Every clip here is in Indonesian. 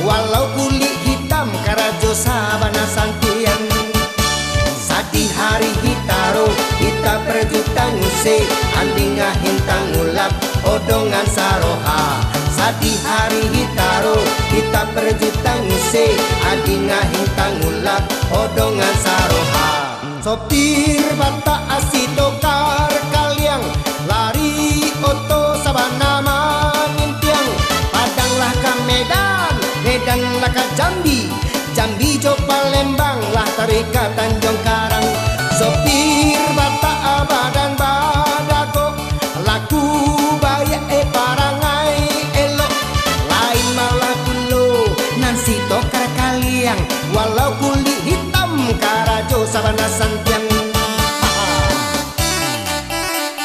walau kulit hitam karajo sabana santian. Sadi hari hitaro hita perjutan nguse andinga hintang ulap odongan saroha. Sadi hari hitaro hita perjutan nguse andinga hintang ulap odongan saroha. Sopir bata asitokar kaliang lari oto sabana manimpiang. Padang lah ke Medan, Medan lah ke Jambi, Jambi jo Palembang lah tarik ke Tanjung Karang. Sopir bata badan badago laku bayak parangai elok. Lain malah kulo nansi tokar kaliang walau kulit hitam karajo sabana santian.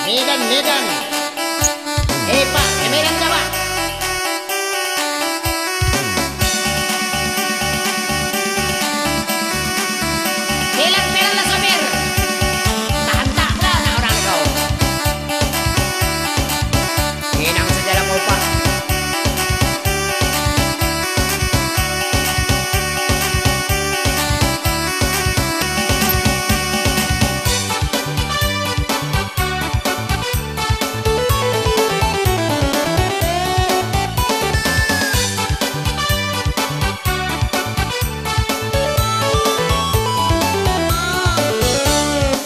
Medan, Medan. Pak, Medan coba. Pelan-pelan lah sopir. Tahan tak berana orang kau. Minang sejarah kau pak.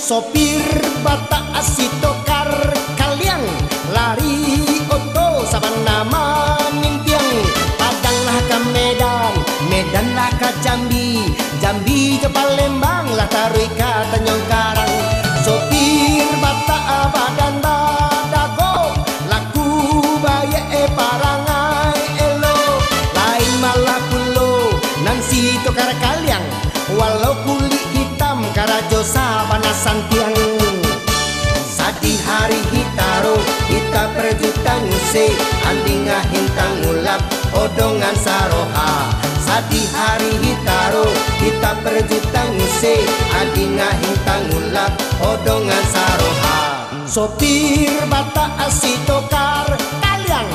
Sopir bata asitokar kaliang lari oto sabana manimpiang. Padang lah ke Medan, Medan lah ke Jambi, Jambi ke Palembang lah tarik ke Tanjung Karang. Sopir bata badan badago laku bayak parangai elo. Lain malah pulo nansi tokar kaliang walau kulit hitam karajo sabana santiang. Sadi hari hitaro hita perjutan nguse andinga hintang ulap odongan saroha. Sadi hari hitaro hita perjutan nguse andinga hintang ulap odongan saroha. Sopir bata asitokar kaliang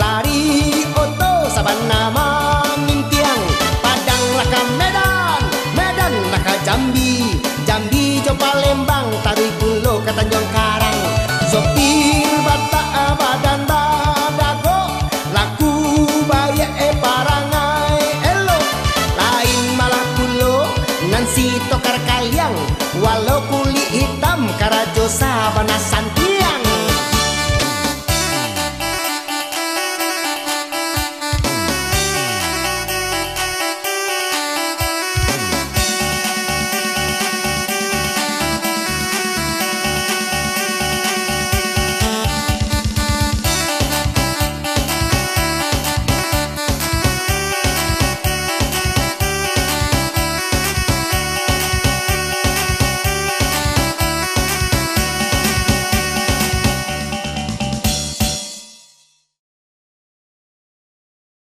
lari oto sabana manimpiang. Padang lah ke Medan, Medan lah ke Jambi, Jambi jo Palembang tarik pulo ke Tanjung Karang. Sopir bata badan badago laku bayak parangai elo. Lain malah pulo nansi tokar kaliang walau kulit hitam karajo sabana